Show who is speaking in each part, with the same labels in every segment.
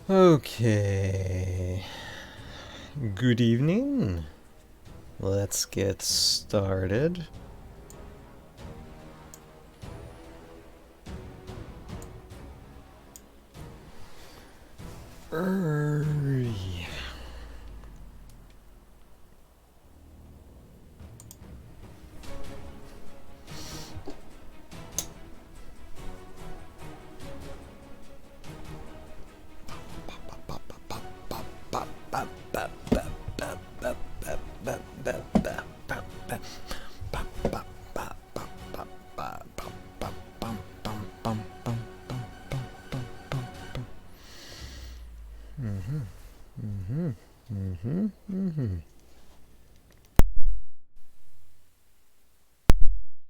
Speaker 1: Okay. Good evening. Let's get started. Yeah.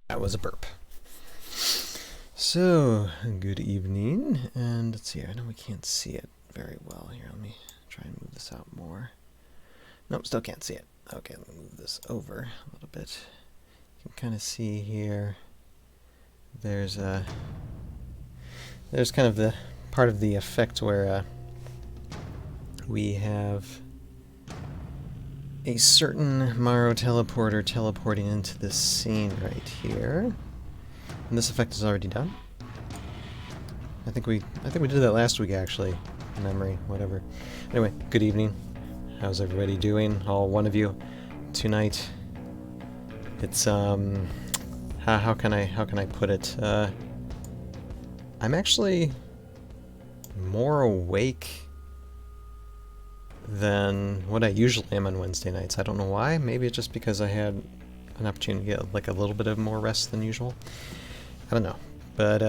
Speaker 1: That was a burp. So, good evening, and let's see, I know we can't see it very well here. Let me try and move this out more. Nope, still can't see it. Okay, let me move this over a little bit. You can kind of see here, there's kind of the part of the effect where we have a certain Maro teleporter teleporting into this scene right here. And this effect is already done. I think we did that last week actually. Memory, whatever. Anyway, good evening. How's everybody doing? All one of you tonight. It's how can I put it? I'm actually more awake than what I usually am on Wednesday nights. I don't know why. Maybe it's just because I had an opportunity to get like a little bit of more rest than usual. I don't know. But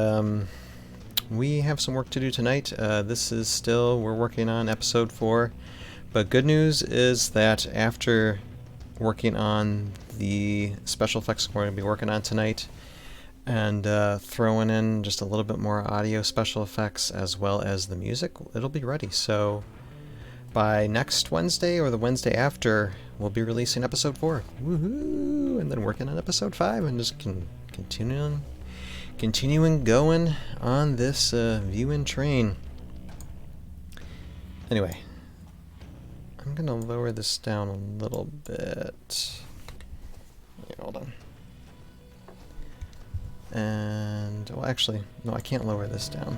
Speaker 1: we have some work to do tonight. This is still, we're working on episode 4. But good news is that after working on the special effects we're going to be working on tonight, and throwing in just a little bit more audio special effects as well as the music, it'll be ready. So by next Wednesday or the Wednesday after, we'll be releasing episode 4. Woohoo! And then working on episode 5 and just continuing going on this viewing train. Anyway, I'm gonna lower this down a little bit. Here, hold on. And, well, actually, no, I can't lower this down.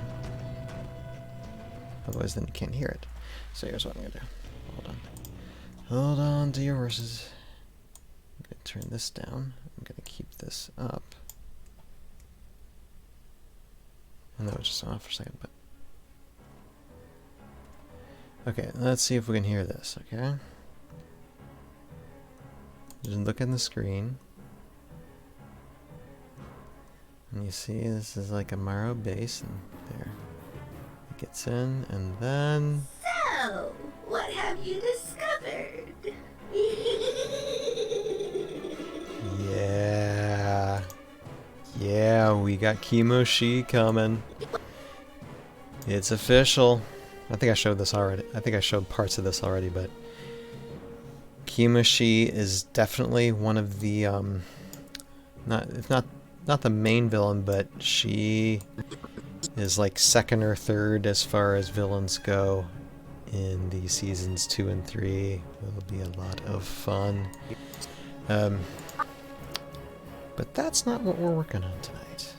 Speaker 1: Otherwise, then you can't hear it. So here's what I'm gonna do. Hold on. Hold on to your horses. I'm gonna turn this down. I'm gonna keep this up. And that was just off for a second, but... Okay, let's see if we can hear this, okay? Just look at the screen. And you see this is like a Maro base, and there. It gets in, and then...
Speaker 2: So, what have you discovered?
Speaker 1: Yeah. Yeah, we got Kimoshi coming. It's official. I think I showed this already. I think I showed parts of this already, but Kimoshi is definitely one of the not the main villain, but she is like second or third as far as villains go in the seasons 2 and 3. It'll be a lot of fun. But that's not what we're working on tonight.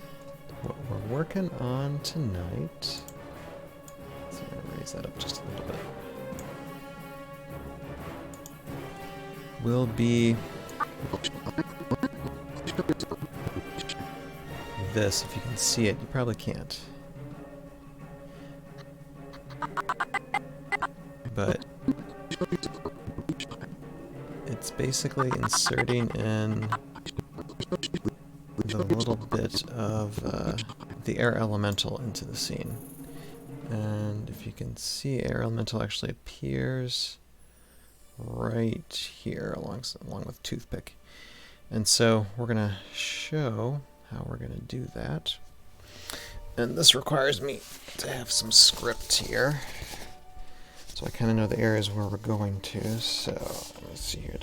Speaker 1: What we're working on tonight... So I'm going to raise that up just a little bit. Will be... this, if you can see it. You probably can't. But... it's basically inserting in a little bit of the air elemental into the scene. And if you can see, air elemental actually appears right here along with toothpick. And so we're going to show how we're going to do that. And this requires me to have some script here. So I kind of know the areas where we're going to. So let's see here.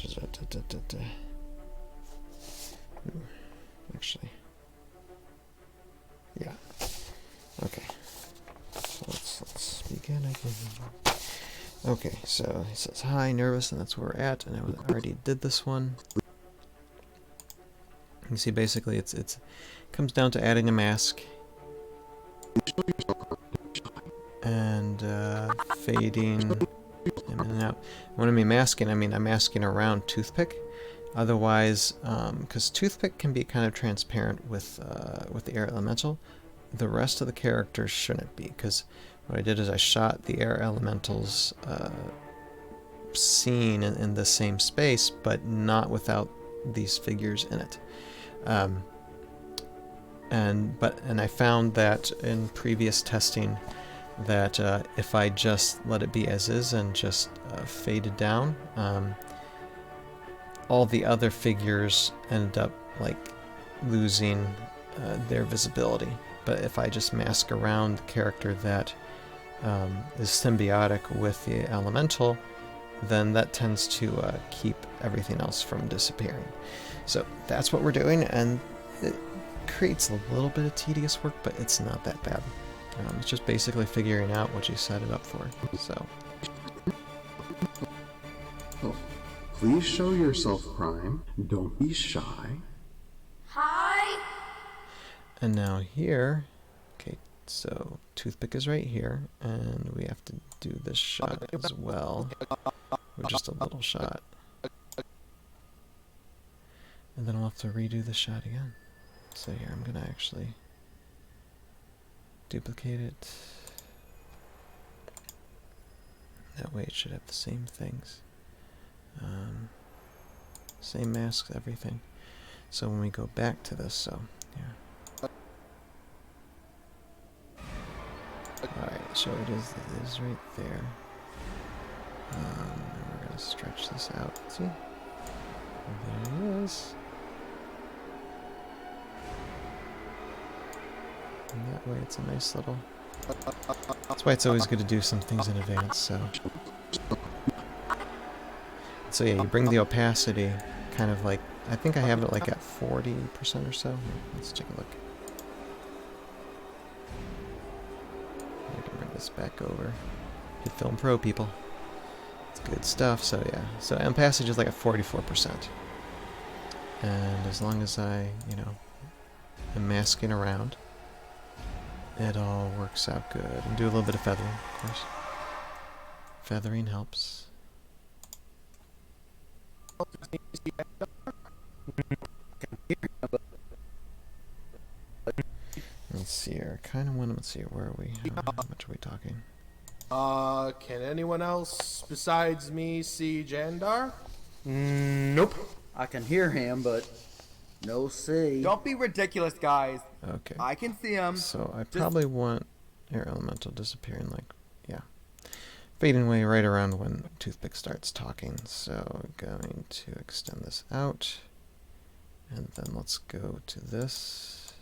Speaker 1: Ooh, actually, yeah. Okay. So let's speak again. Okay, so it says hi, nervous, and that's where we're at. And I already did this one. You see, basically, it comes down to adding a mask and fading in and out. When I mean masking, I mean I'm masking around Toothpick. Otherwise, because Toothpick can be kind of transparent with the air elemental, the rest of the characters shouldn't be. Because what I did is I shot the air elementals scene in the same space, but not without these figures in it. And I found that in previous testing that if I just let it be as is and just faded down, all the other figures ended up like losing their visibility. But if I just mask around the character that is symbiotic with the elemental, then that tends to keep everything else from disappearing. So that's what we're doing, and it creates a little bit of tedious work, but it's not that bad. It's just basically figuring out what you set it up for. So.
Speaker 3: Please show yourself, Prime. Don't be shy.
Speaker 2: Hi.
Speaker 1: And now here, okay, so Toothpick is right here, and we have to do this shot as well, with just a little shot. And then I'll have to redo the shot again. So here, I'm gonna actually duplicate it. That way it should have the same things. Same masks, everything. So when we go back to this, so, yeah. Alright, so it is right there. And we're gonna stretch this out. See? There it is. And that way it's a nice little... That's why it's always good to do some things in advance, so... So yeah, you bring the opacity kind of like... I think I have it like at 40% or so. Here, let's take a look. I can bring this back over. Hitfilmpro, people. It's good stuff, so yeah. So opacity is like at 44%. And as long as I, you know, am masking around, it all works out good. And do a little bit of feathering, of course. Feathering helps. Let's see here. I kind of want to see where are we? How much are we talking?
Speaker 4: Can anyone else besides me see Jandar?
Speaker 5: Nope. I can hear him, but no see.
Speaker 6: Don't be ridiculous, guys.
Speaker 1: Okay.
Speaker 6: I can see him.
Speaker 1: So I probably want air elemental disappearing, like, yeah, fading away right around when Toothpick starts talking. So going to extend this out, and then let's go to this,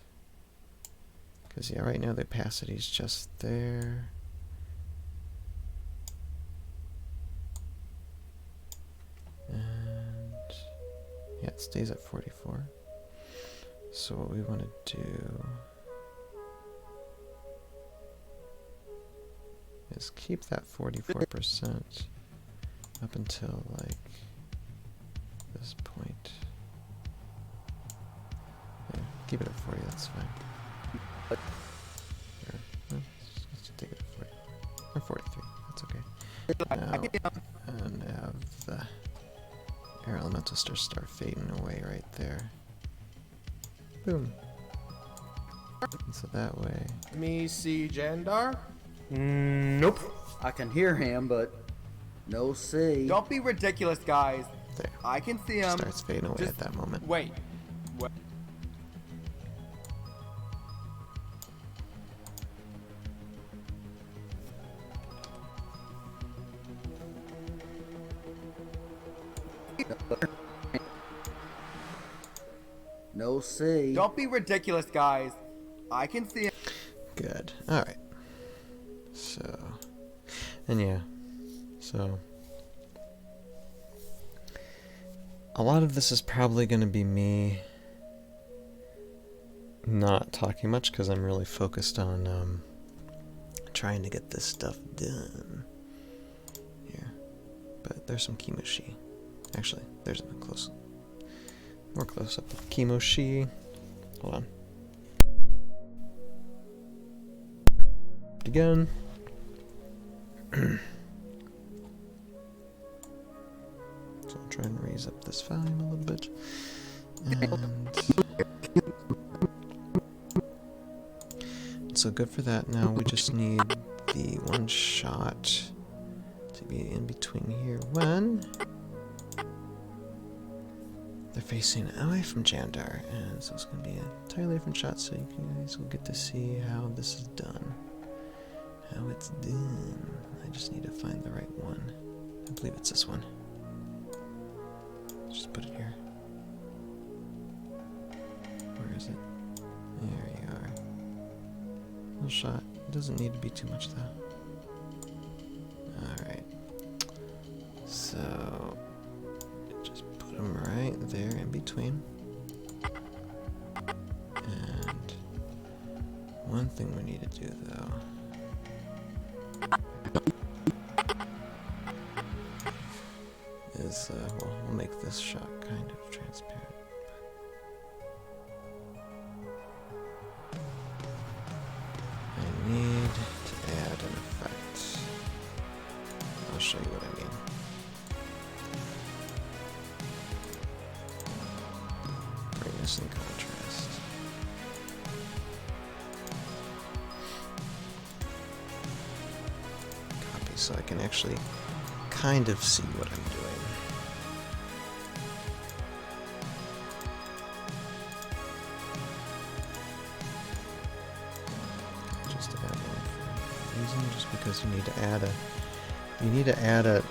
Speaker 1: because yeah, right now the opacity is just there. And yeah, it stays at 44. So what we want to do is keep that 44% up until like this point. Yeah, keep it at 40, that's fine. Here, let's take it at 40. Or 43, that's okay. Now, and have the air elementals just start fading away right there. Boom. And so that way...
Speaker 4: Me see Jandar?
Speaker 5: Nope. I can hear him, but no see.
Speaker 6: Don't be ridiculous, guys.
Speaker 1: There.
Speaker 6: I can see him.
Speaker 1: Starts fading away at that moment.
Speaker 6: Wait. What?
Speaker 5: No see.
Speaker 6: Don't be ridiculous, guys. I can see him.
Speaker 1: Good. Alright. So... And yeah. So... A lot of this is probably going to be me not talking much because I'm really focused on trying to get this stuff done. Here. But there's some Kimoshi. Actually, there's a more close up of Kimoshi. Hold on. Again. So I'll try and raise up this volume a little bit. And so good for that. Now we just need the one shot to be in between here when they're facing away from Jandar. And so it's going to be an entirely different shot, so you guys will get to see how this is done. How it's done. I just need to find the right one. I believe it's this one. Just put it here. Where is it? There you are. Little shot. It doesn't need to be too much though. Alright. So just put them right there in between. And one thing we need to do though is, well, we'll make this shot kind of transparent. I need to add an effect. I'll show you what I mean. Bring this in contrast. Copy so I can actually kind of see what I'm doing. Just to add one reason, just because you need to add an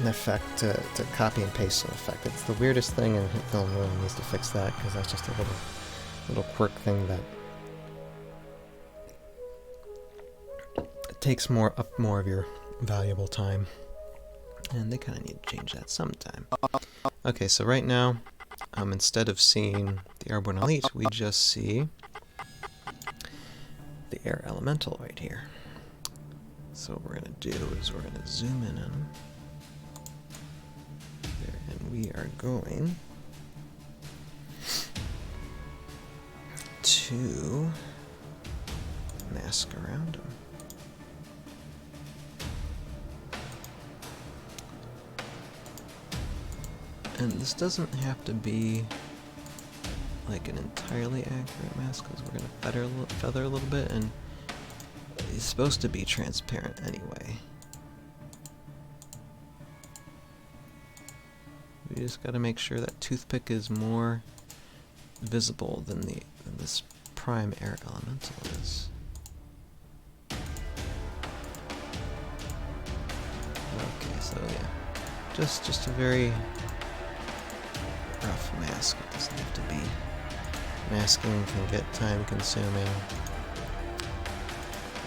Speaker 1: effect to copy and paste an effect. It's the weirdest thing, and Hitfilm really needs to fix that because that's just a little quirk thing that takes more of your valuable time. And they kind of need to change that sometime. Okay, so right now, instead of seeing the Airborne Elite, we just see the Air Elemental right here. So what we're going to do is we're going to zoom in on them. There, and we are going to mask around them. And this doesn't have to be like an entirely accurate mask, because we're going to feather a little bit, and it's supposed to be transparent anyway. We just got to make sure that toothpick is more visible than this prime air elemental is. Okay, so yeah, just a very rough mask. It doesn't have to be. Masking can get time consuming.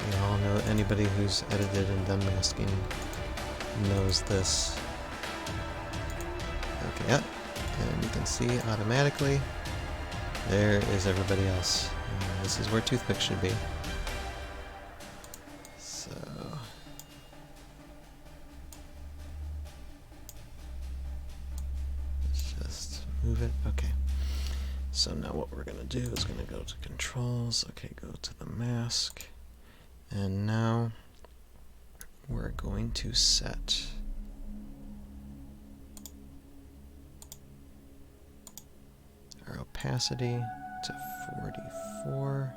Speaker 1: We all know, anybody who's edited and done masking knows this. Okay, yep. And you can see automatically there is everybody else. And this is where toothpick should be. So let's just move it. Okay. So now what we're going to do is going to go to controls. Okay, go to the mask. And now we're going to set our opacity to 44.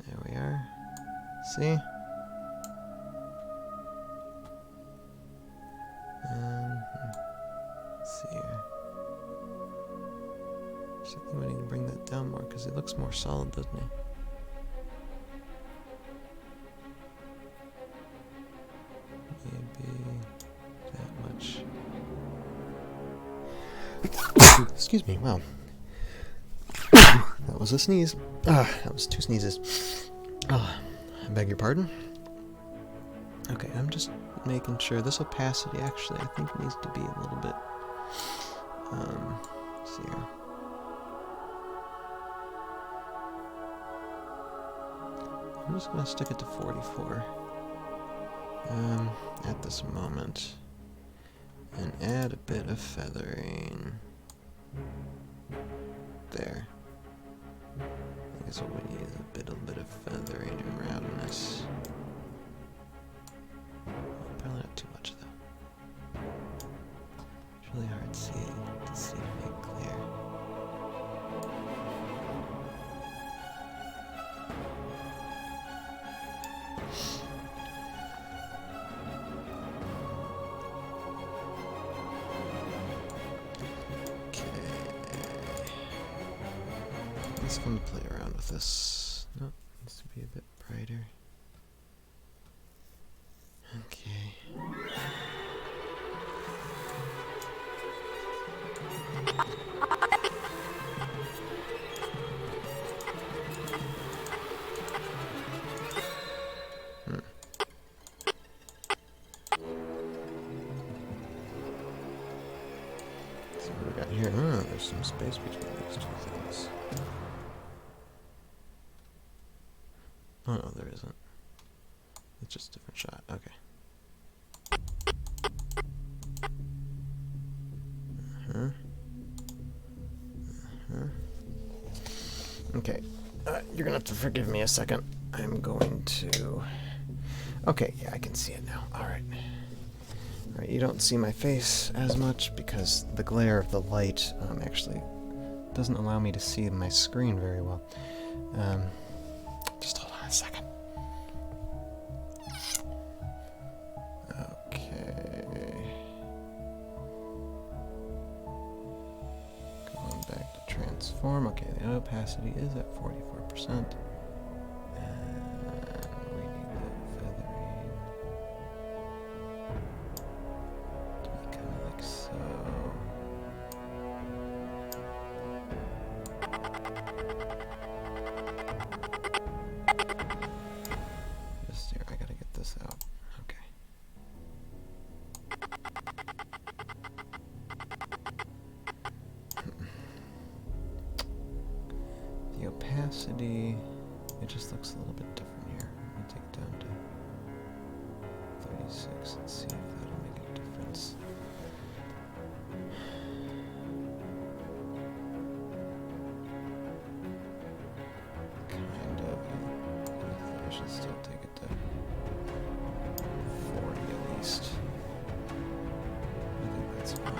Speaker 1: There we are. See? Let's see here. So I think we need to bring that down more because it looks more solid, doesn't it? Maybe that much. Excuse me, wow. That was a sneeze. That was 2 sneezes. I beg your pardon. Okay, I'm just making sure this opacity actually I think needs to be a little bit let's see here. I'm just gonna stick it to 44 at this moment, and add a bit of feathering. There. I guess what we need is a bit of feathering and roundness. Probably not too much though. It's really hard to see to make clear. It's fun to play around with this. No, it needs to be a bit brighter. Okay. So what we got here? Oh, there's some space between these two things. Oh no, there isn't. It's just a different shot. Okay. Okay. You're gonna have to forgive me a second. I'm going to... Okay, yeah, I can see it now. Alright. Alright, you don't see my face as much because the glare of the light actually doesn't allow me to see my screen very well. Just hold on a second. Okay. Going back to transform. Okay, the opacity is at 44%. And we need the feathering to be kind of like so. Just here, I gotta get this out. Okay. The opacity, it just looks a little bit different here. Let me take it down to 36 and see if that'll make a difference. Kind of. I should still take it to 40 at least. I think that's fine. I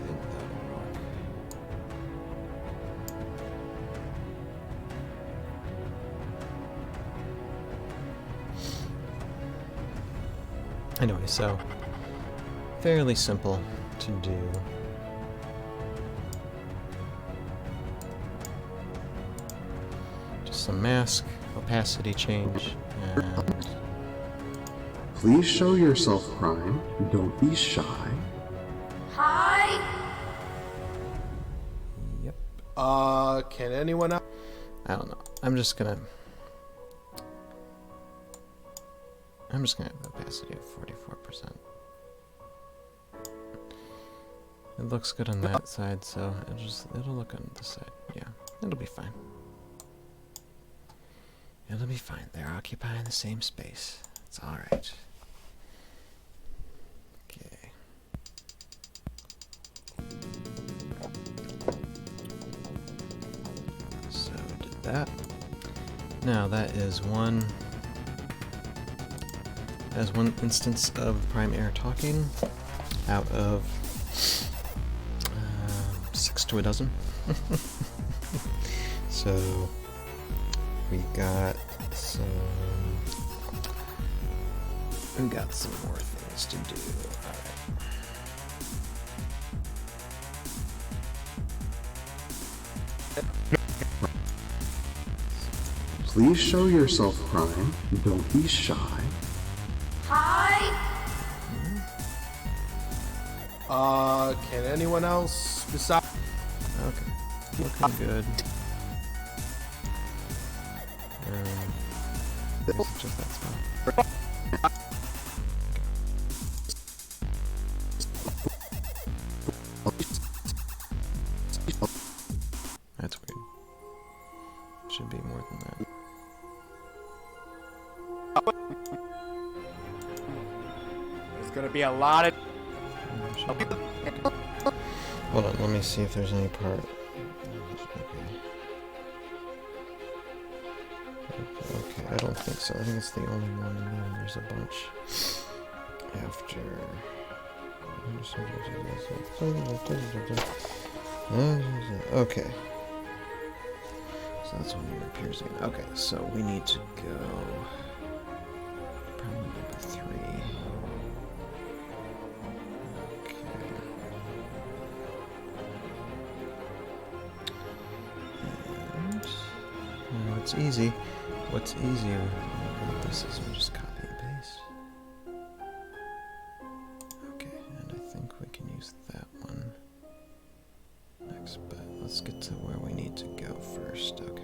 Speaker 1: think that'll work. Anyway, so fairly simple to do. Just some mask, opacity change, and
Speaker 3: Please show yourself, Prime. Don't be shy.
Speaker 2: Hi.
Speaker 1: yep.
Speaker 4: Can anyone else?
Speaker 1: I don't know. I'm just gonna have the opacity of 44%. It looks good on that side, so it'll look on this side. Yeah, it'll be fine. It'll be fine. They're occupying the same space. It's all right. Okay. So did that. Now that is one instance of Prime Air talking out of 6 to a dozen. So we got some more things to do.
Speaker 3: Please show yourself, Prime. Don't be shy.
Speaker 2: Hi.
Speaker 4: Can anyone else besides?
Speaker 1: Okay, looking good. I guess it's just that spot.
Speaker 6: be a lot of.
Speaker 1: Hold on, let me see if there's any part. Okay, I don't think so. I think it's the only one, and then there's a bunch after. Okay. So that's when he appears again. Okay, so we need to go. Probably number 3. Okay. And it's easy. What's easier about this is we just copy and paste. Okay, and I think we can use that one next, but let's get to where we need to go first. Okay.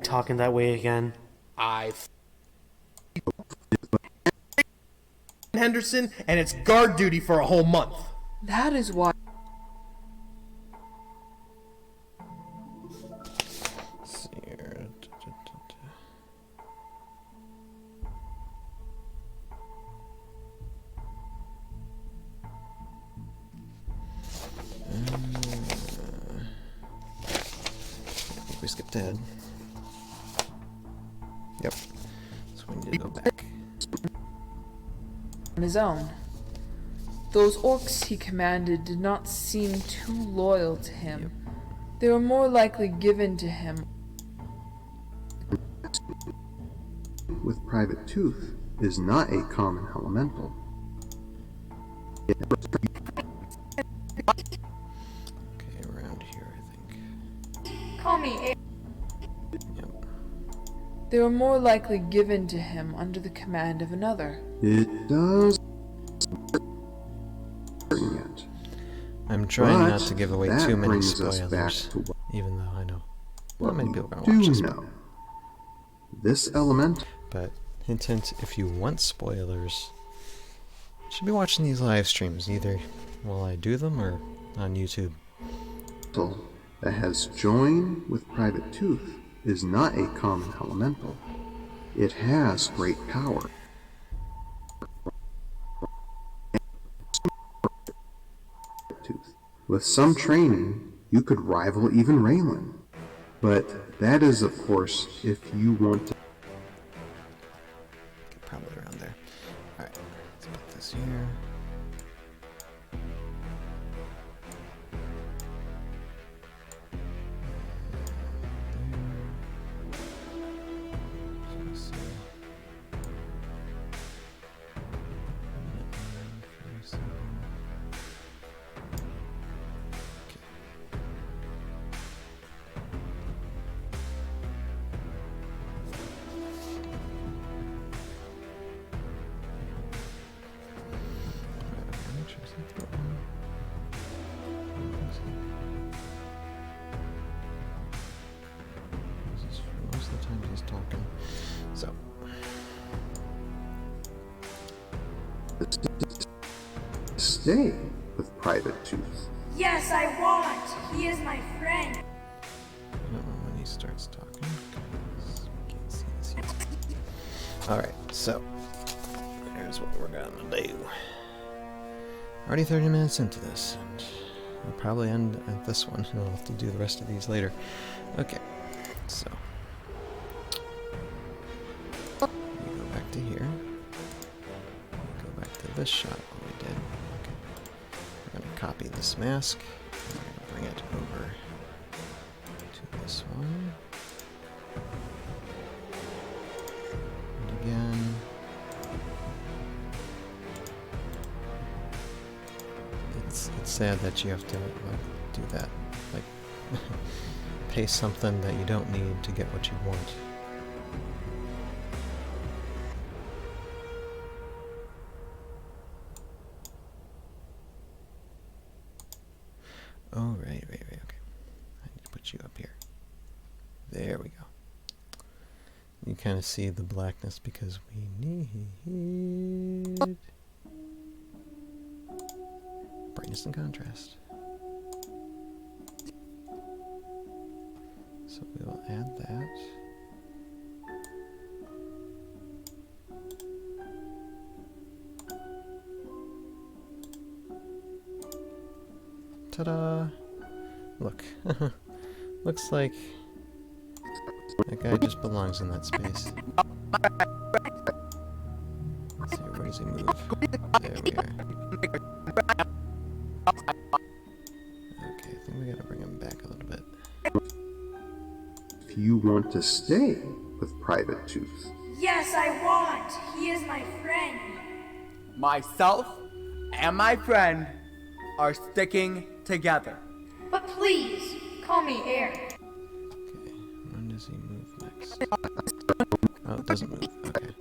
Speaker 7: Talking that way again.
Speaker 4: Henderson, and it's guard duty for a whole month.
Speaker 8: That is why.
Speaker 1: Let's see here. I think we skipped ahead. Yep. So we need to go back.
Speaker 8: On his own. Those orcs he commanded did not seem too loyal to him. They were more likely given to him.
Speaker 3: With Private Tooth is not a common elemental.
Speaker 1: Okay, around here, I think.
Speaker 8: Call me.
Speaker 1: Yep.
Speaker 8: They were more likely given to him under the command of another.
Speaker 3: It does certain yet.
Speaker 1: I'm trying
Speaker 3: But
Speaker 1: not to give away
Speaker 3: that
Speaker 1: too many
Speaker 3: brings us back
Speaker 1: spoilers,
Speaker 3: to what
Speaker 1: even though I know not many people are
Speaker 3: we
Speaker 1: gonna watch
Speaker 3: do
Speaker 1: this.
Speaker 3: know. This elemental
Speaker 1: But hint, hint, if you want spoilers, you should be watching these live streams either while I do them or on YouTube.
Speaker 3: that has joined with Private Tooth is not a common elemental. It has great power. Tooth. With some training, you could rival even Raylan. But that is, of course, if you want to.
Speaker 1: Probably around there. Alright, let's put this here. Most of the time he's talking. So,
Speaker 3: Stay with Private Tooth.
Speaker 2: Yes, I want. He is my friend.
Speaker 1: I don't know when he starts talking. 'Cause we can't see this yet. Alright, so here's what we're gonna do. Already 30 minutes into this, and I'll probably end at this one, and I'll have to do the rest of these later. Okay, so you go back to here. You go back to this shot that we did. Okay. We're gonna copy this mask. And we're gonna bring it over to this one. And again. It's sad that you have to like do that, like pay something that you don't need to get what you want. Oh, right, okay. I need to put you up here. There we go. You kind of see the blackness because we need brightness and contrast. So we will add that. Ta-da! Look. Looks like that guy just belongs in that space. Let's see, where does he move? There we are. Okay, I think we gotta bring him back a little bit.
Speaker 3: If you want to stay with Private Tooth,
Speaker 2: Yes, I want. He is my friend.
Speaker 6: Myself and my friend are sticking together.
Speaker 2: But please, call me Air.
Speaker 1: Okay, when does he move next? Oh, it doesn't move. Okay.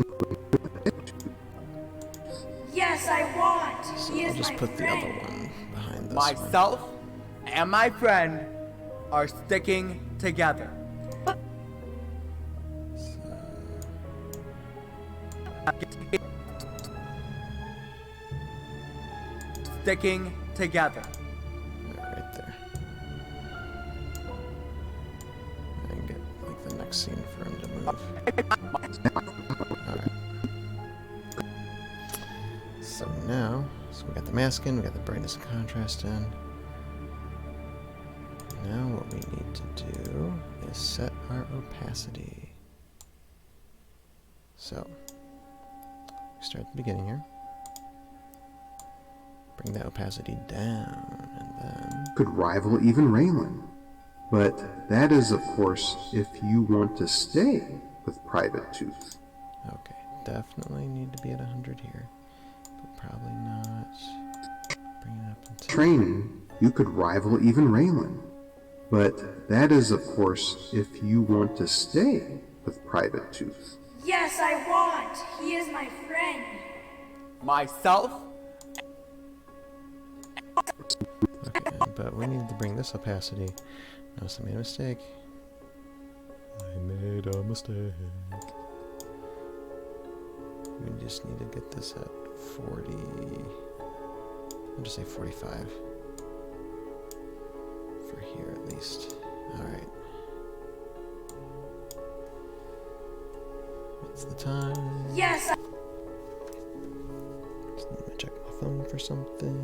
Speaker 2: Yes, I want.
Speaker 1: So
Speaker 2: He
Speaker 1: I'll
Speaker 2: is
Speaker 1: just
Speaker 2: my
Speaker 1: put the
Speaker 2: friend.
Speaker 1: other one behind this
Speaker 6: Myself and my friend are sticking together. Sticking together.
Speaker 1: one. Right there. And get like the next scene for him to move. Alright. So now, so we got the mask in, we got the brightness and contrast in. Now what we need to do is set our opacity. So, we start at the beginning here. Bring that opacity down, and then...
Speaker 3: could rival even Raylan. But that is, of course, if you want to stay with Private Tooth.
Speaker 1: Okay, definitely need to be at 100 here. But probably not. Bring it up until...
Speaker 3: Training, you could rival even Raylan. But that is, of course, if you want to stay with Private Tooth.
Speaker 2: Yes, I want. He is my friend.
Speaker 6: Myself
Speaker 1: Okay, but we need to bring this opacity. Notice I made a mistake. I made a mistake. We just need to get this at 40. I'll just say 45. For here at least. Alright. What's the time?
Speaker 2: Yes, I
Speaker 1: Just let me check my phone for something.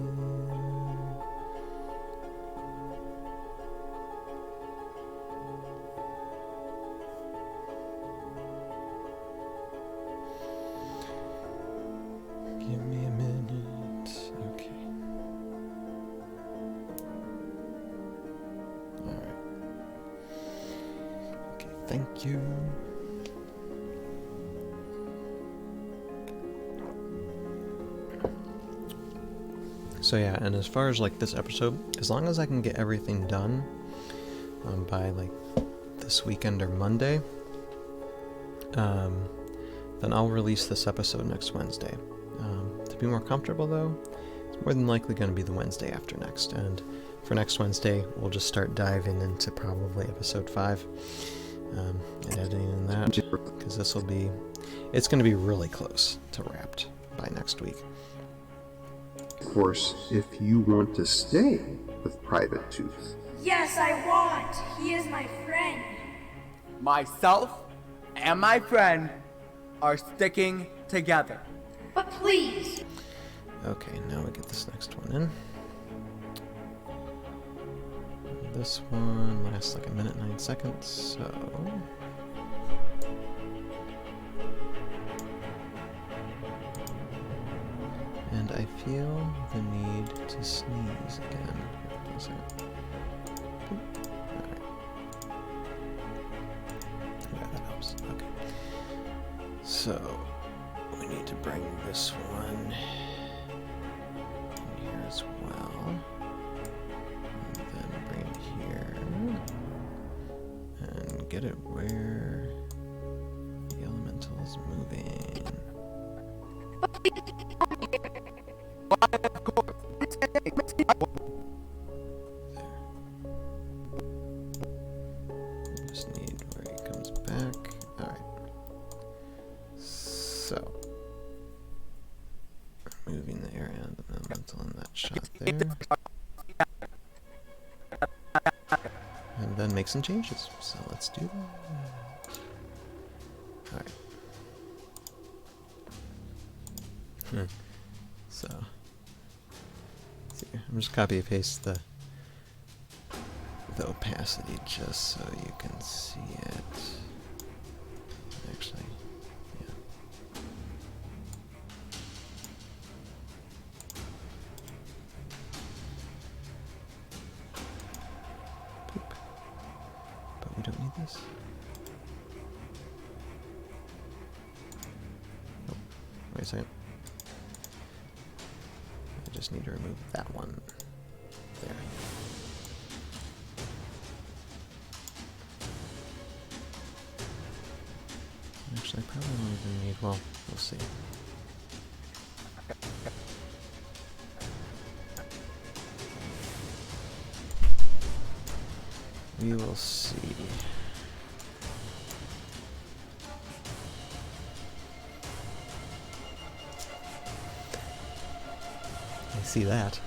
Speaker 1: Give me a minute. Okay. Alright. Okay, thank you. So yeah, and as far as like this episode, as long as I can get everything done by like this weekend or Monday, then I'll release this episode next Wednesday. To be more comfortable though, it's more than likely going to be the Wednesday after next, and for next Wednesday we'll just start diving into probably episode 5 and editing in that, because this will be, it's going to be really close to wrapped by next week.
Speaker 3: Of course, if you want to stay with Private Tooth.
Speaker 2: Yes, I want. He is my friend.
Speaker 6: myself and my friend are sticking together.
Speaker 2: But please,
Speaker 1: Okay, now we get this next one in. This one lasts like 1:09, so... And I feel the need to sneeze again. Hold on a second. Alright. Yeah, that helps. Okay. So, we need to bring this one in here as well. And then bring it here. And get it where the elemental is moving. Just need where he comes back. Alright. So, moving the area of the elemental in that shot there. And then make some changes. So let's do that. Alright. So, let's see. I'm just copy and paste the the opacity just so you can see it. Actually, yeah. Boop. But we don't need this. Oh, wait a second. I just need to remove that one. There. Actually, I probably don't even need, well, we'll see. We will see. I see that.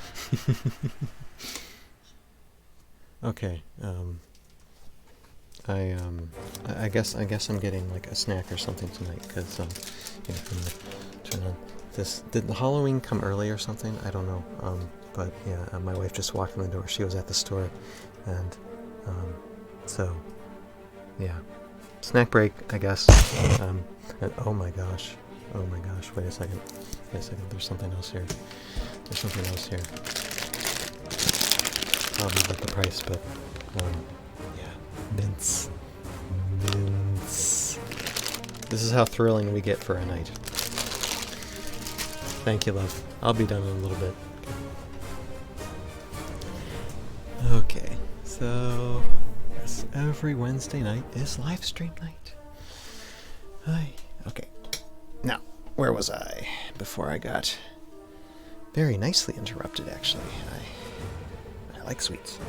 Speaker 1: Okay, I guess I'm getting like a snack or something tonight because yeah, I'm gonna turn on this. Did the Halloween come early or something? I don't know. But yeah, my wife just walked in the door. She was at the store, and so yeah, snack break, I guess. And, oh my gosh, wait a second. There's something else here. Probably about the price, but yeah, mints. This is how thrilling we get for a night. Thank you, love. I'll be done in a little bit. Okay, so yes, every Wednesday night is live stream night. Hi. Okay. Now, where was I before I got very nicely interrupted? Actually, I like sweets.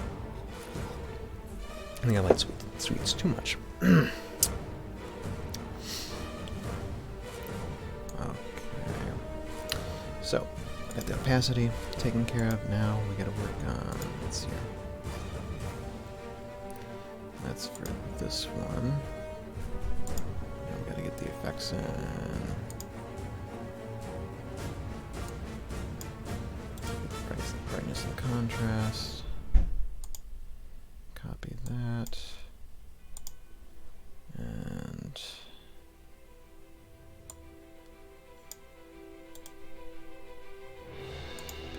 Speaker 1: I think I like sweets too much. Okay. So, got the opacity taken care of. Now we gotta work on, let's see here. That's for this one. Now we gotta get the effects in. Brightness and contrast. Copy that. And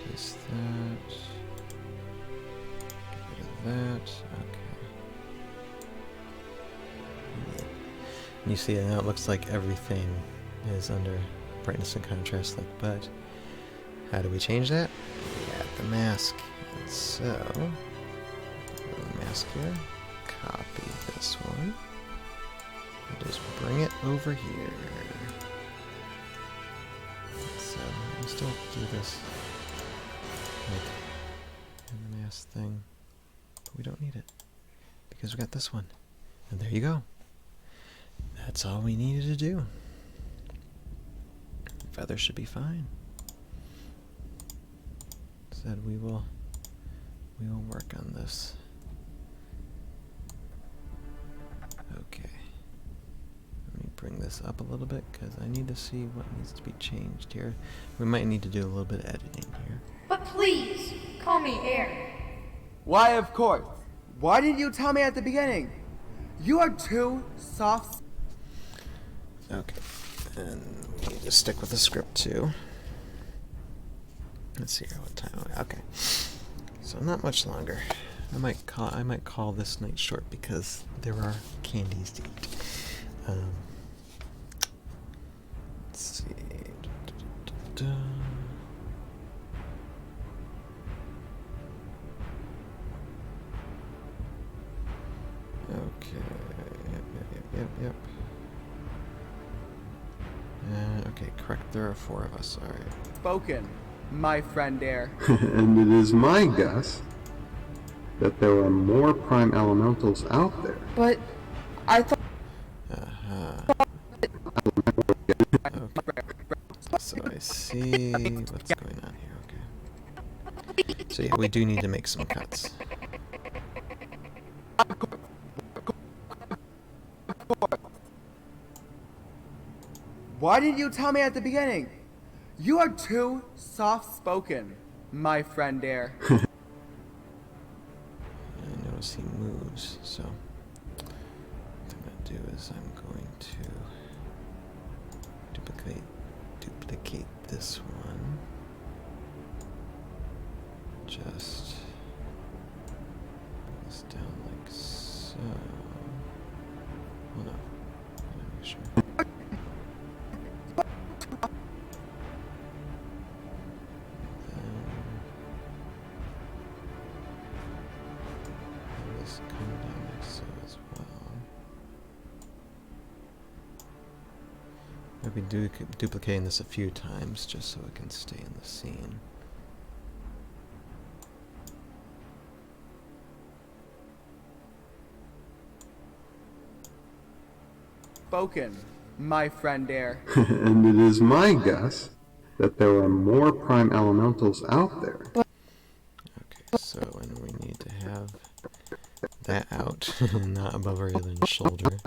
Speaker 1: paste that. Get rid of that. Okay. And you see it now, it looks like everything is under brightness and contrast, like, but how do we change that? We add the mask. And so, the mask here, copy this one, and just bring it over here. So, we still do this, like, in the mask thing, but we don't need it, because we got this one. And there you go. That's all we needed to do. Feather should be fine. Said we will work on this. Okay. Let me bring this up a little bit because I need to see what needs to be changed here. We might need to do a little bit of editing here.
Speaker 2: But please, call me Aaron.
Speaker 6: Why, of course. Why didn't you tell me at the beginning? You are too soft.
Speaker 1: Okay. And we need to stick with the script too. Let's see here what time. Okay. So not much longer. I might call this night short because there are candies to eat. Let's see. Okay. Yep. Okay, correct. There are 4 of us. All right.
Speaker 6: Spoken, my friend there.
Speaker 3: And it is my guess that there are more prime elementals out there.
Speaker 8: But I thought
Speaker 1: Okay. So I see what's going on here. Okay. So yeah, we do need to make some cuts.
Speaker 6: Why didn't you tell me at the beginning? You are too soft-spoken, my friend there.
Speaker 1: I as he moves. So what I'm going to do is I'm going to duplicate this one. Just put this down like so. Hold on. Make sure. This come down like so as well. Maybe duplicating this a few times just so it can stay in the scene.
Speaker 6: Spoken, my friend there.
Speaker 3: And it is my guess that there are more prime elementals out there.
Speaker 1: Okay, so and we need to have that out, not above our other shoulder.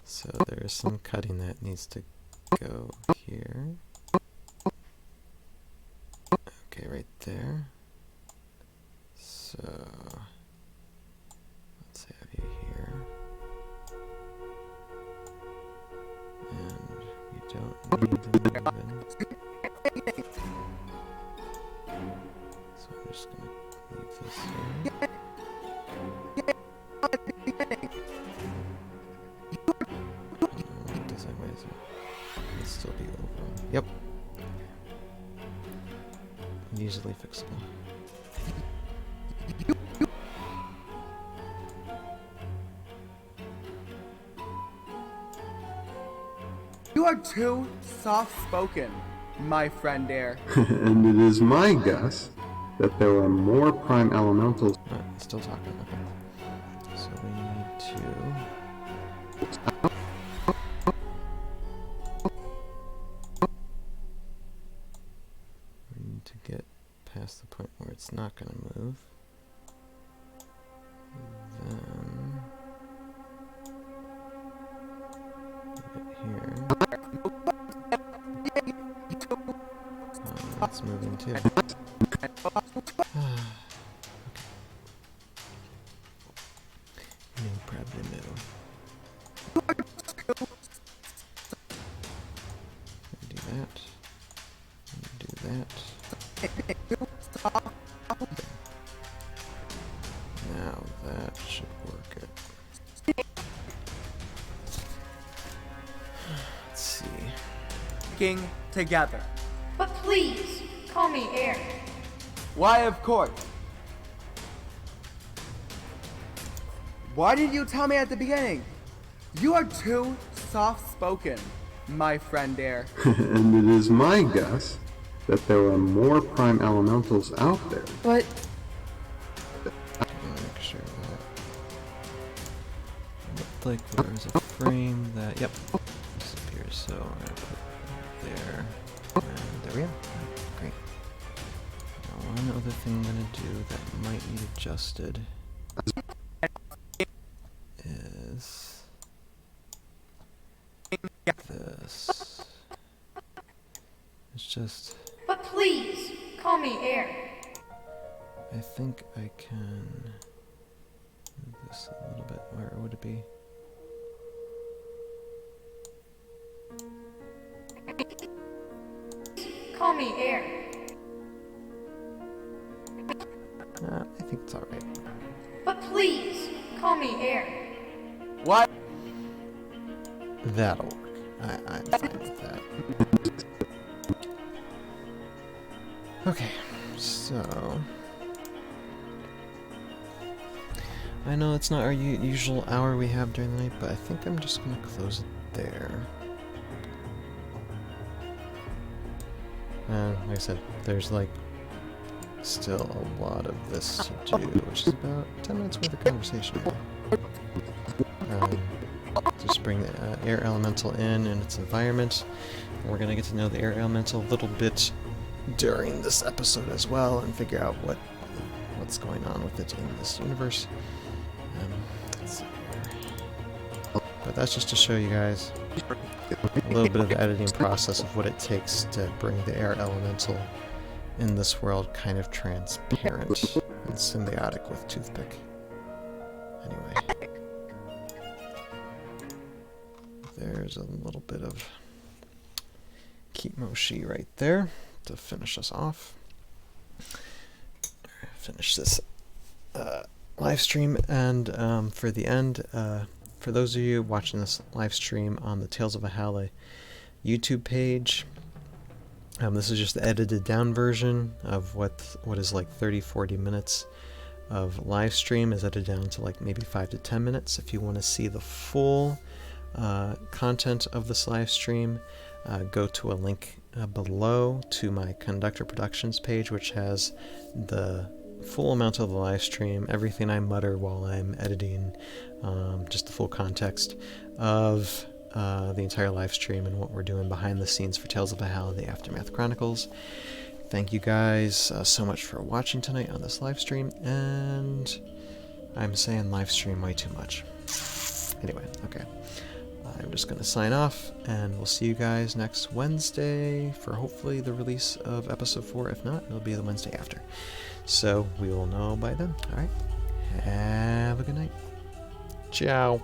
Speaker 1: So there's some cutting that needs to go here. Okay, right there. So let's have you here. And we don't need the ribbon. So I'm just gonna leave this here. What does that way? It'll still be over. Yep. Easily fixable.
Speaker 6: You are too soft-spoken, my friend there.
Speaker 3: And it is my guess that there are more prime elementals.
Speaker 1: Alright, still talking. Okay. So we need to. We need to get past the point where it's not going to move. Then. Get here. That's moving too. No problemo. Do that. Do that. Now that should work it. Let's see.
Speaker 6: Working together.
Speaker 2: But please, call me Air.
Speaker 6: Why, of course. Why didn't you tell me at the beginning? You are too soft-spoken, my friend there.
Speaker 3: And it is my guess that there are more prime elementals out there.
Speaker 8: But
Speaker 1: Make sure that looked like there's a frame that disappears. So I'm gonna put there, and there we are. Great. Now one other thing I'm gonna do that might need adjusted is this. It's just.
Speaker 2: But please, call me Air.
Speaker 1: I think I can move this a little bit. Where would it be?
Speaker 2: Call me Air.
Speaker 1: I think it's alright.
Speaker 2: But please, call me Air.
Speaker 6: What?
Speaker 1: That'll work. I'm fine with that. Okay, so I know it's not our usual hour we have during the night, but I think I'm just gonna close it there. And like I said, there's like still a lot of this to do, which is about 10 minutes worth of conversation. Just bring the air elemental in and its environment. And we're gonna get to know the air elemental a little bit during this episode as well, and figure out what's going on with it in this universe. Let's see here. But that's just to show you guys a little bit of the editing process of what it takes to bring the air elemental in this world kind of transparent and symbiotic with Toothpick. Anyway. There's a little bit of Keep-Moshi right there to finish us off. Finish this live stream, and for the end, for those of you watching this live stream on the Tales of Valhalla YouTube page, this is just the edited down version of what is like 30-40 minutes of live stream is edited down to like maybe 5 to 10 minutes. If you want to see the full content of this live stream, go to a link below to my Conductor Productions page, which has the full amount of the live stream, everything I mutter while I'm editing, just the full context of the entire live stream and what we're doing behind the scenes for Tales of Valhalla, the Aftermath Chronicles. Thank you guys so much for watching tonight on this live stream, and I'm saying live stream way too much. Anyway, okay. I'm just going to sign off, and we'll see you guys next Wednesday for hopefully the release of episode 4. If not, it'll be the Wednesday after. So we will know by then. Alright. Have a good night. Ciao.